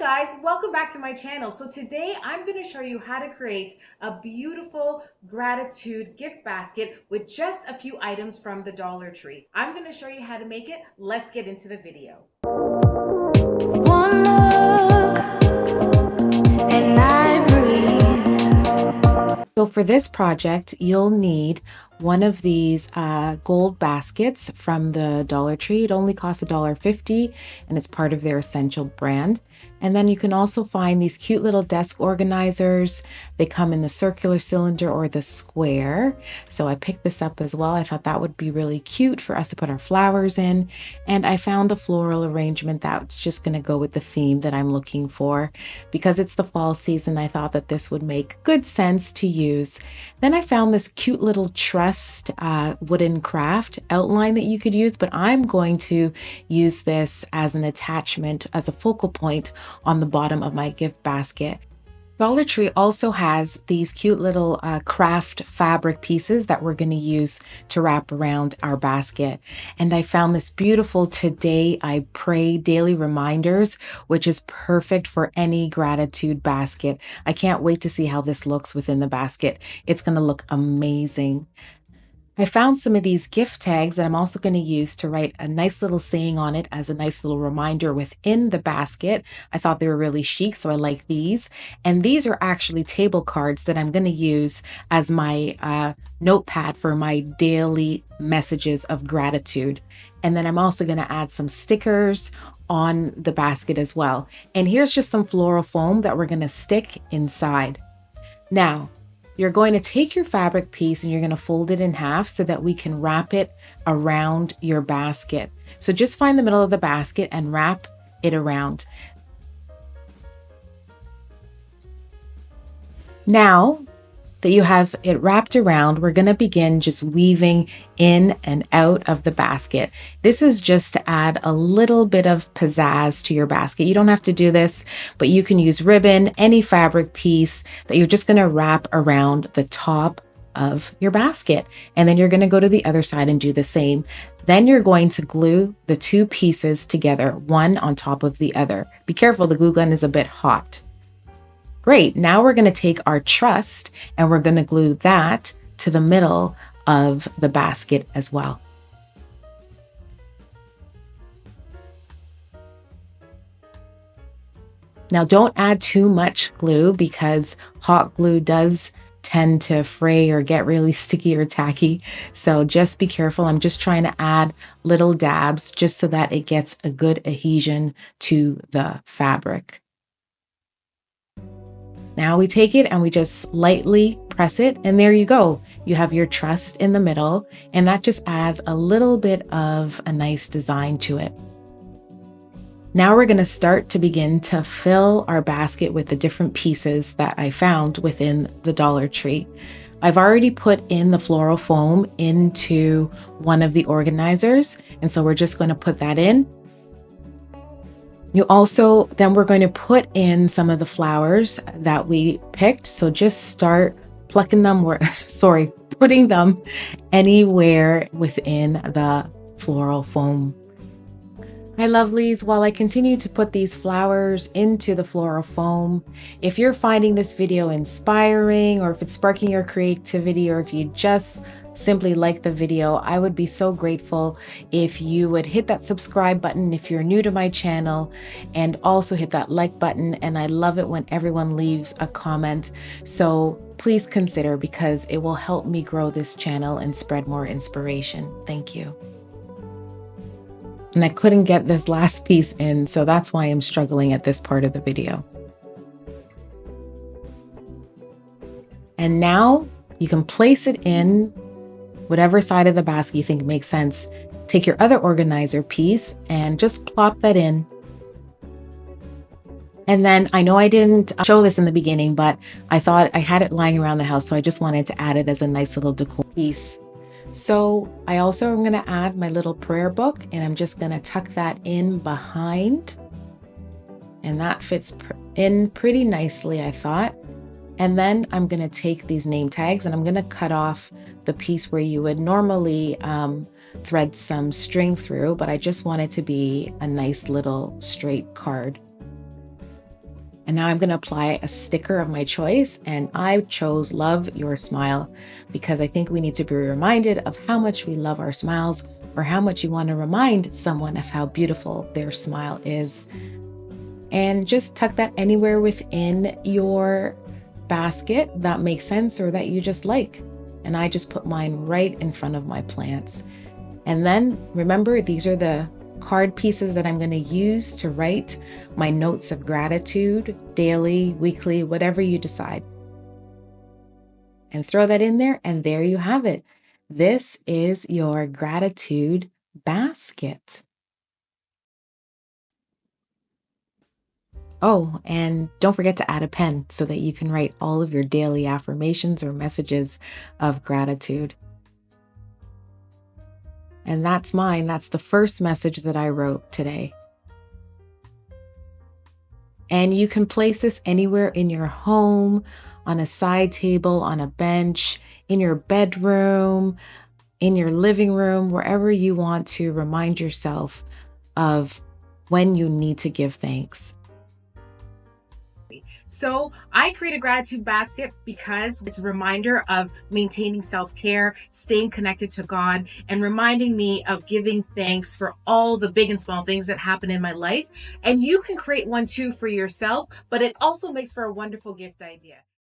guys, welcome back to my channel. So today I'm going to show you how to create a beautiful gratitude gift basket with just a few items from the Dollar Tree. I'm going to show you how to make it. Let's get into the video. One look and I breathe. So for this project, you'll need one of these gold baskets from the Dollar Tree. It only costs $1.50 and it's part of their essential brand. And then you can also find these cute little desk organizers. They come in the circular cylinder or the square. So I picked this up as well. I thought that would be really cute for us to put our flowers in. And I found a floral arrangement that's just going to go with the theme that I'm looking for. Because it's the fall season, I thought that this would make good sense to use. Then I found this cute little trussed wooden Kraft outline that you could use, but I'm going to use this as an attachment, as a focal point on the bottom of my gift basket. Dollar Tree also has these cute little craft fabric pieces that we're going to use to wrap around our basket. And I found this beautiful Today I Pray daily reminders, which is perfect for any gratitude basket. I can't wait to see how this looks within the basket. It's going to look amazing. I found some of these gift tags that I'm also going to use to write a nice little saying on it as a nice little reminder within the basket. I thought they were really chic, so I like these. And these are actually table cards that I'm going to use as my notepad for my daily messages of gratitude. And then I'm also going to add some stickers on the basket as well. And here's just some floral foam that we're going to stick inside. Now, you're going to take your fabric piece and you're going to fold it in half so that we can wrap it around your basket. So just find the middle of the basket and wrap it around. Now that you have it wrapped around, we're going to begin just weaving in and out of the basket. This is just to add a little bit of pizzazz to your basket. You don't have to do this, but you can use ribbon, any fabric piece that you're just going to wrap around the top of your basket. And then you're going to go to the other side and do the same. Then you're going to glue the two pieces together, one on top of the other. Be careful, the glue gun is a bit hot. Great, now we're going to take our trust and we're going to glue that to the middle of the basket as well. Now don't add too much glue because hot glue does tend to fray or get really sticky or tacky. So just be careful. I'm just trying to add little dabs just so that it gets a good adhesion to the fabric. Now we take it and we just lightly press it, and there you go. You have your trust in the middle, and that just adds a little bit of a nice design to it. Now we're going to start to begin to fill our basket with the different pieces that I found within the Dollar Tree. I've already put in the floral foam into one of the organizers, and so we're just going to put that in. Then we're going to put in some of the flowers that we picked. So just start plucking them, putting them anywhere within the floral foam. Hi lovelies, while I continue to put these flowers into the floral foam, if you're finding this video inspiring, or if it's sparking your creativity, or if you just simply like the video, I would be so grateful if you would hit that subscribe button if you're new to my channel, and also hit that like button. And I love it when everyone leaves a comment. So please consider, because it will help me grow this channel and spread more inspiration. Thank you. And I couldn't get this last piece in, so that's why I'm struggling at this part of the video. And now you can place it in whatever side of the basket you think makes sense. Take your other organizer piece and just plop that in. And then I know I didn't show this in the beginning, but I thought I had it lying around the house, so I just wanted to add it as a nice little decor piece. So I also am going to add my little prayer book, and I'm just going to tuck that in behind. And that fits in pretty nicely, I thought. And then I'm going to take these name tags and I'm going to cut off the piece where you would normally thread some string through, but I just want it to be a nice little straight card. And now I'm going to apply a sticker of my choice, and I chose Love Your Smile because I think we need to be reminded of how much we love our smiles, or how much you want to remind someone of how beautiful their smile is. And just tuck that anywhere within your basket that makes sense or that you just like. And I just put mine right in front of my plants. And then remember, these are the card pieces that I'm going to use to write my notes of gratitude, daily, weekly, whatever you decide. And throw that in there, and there you have it. This is your gratitude basket. Oh, and don't forget to add a pen so that you can write all of your daily affirmations or messages of gratitude. And that's mine. That's the first message that I wrote today. And you can place this anywhere in your home, on a side table, on a bench, in your bedroom, in your living room, wherever you want to remind yourself of when you need to give thanks. So I create a gratitude basket because it's a reminder of maintaining self-care, staying connected to God, and reminding me of giving thanks for all the big and small things that happen in my life. And you can create one too for yourself, but it also makes for a wonderful gift idea.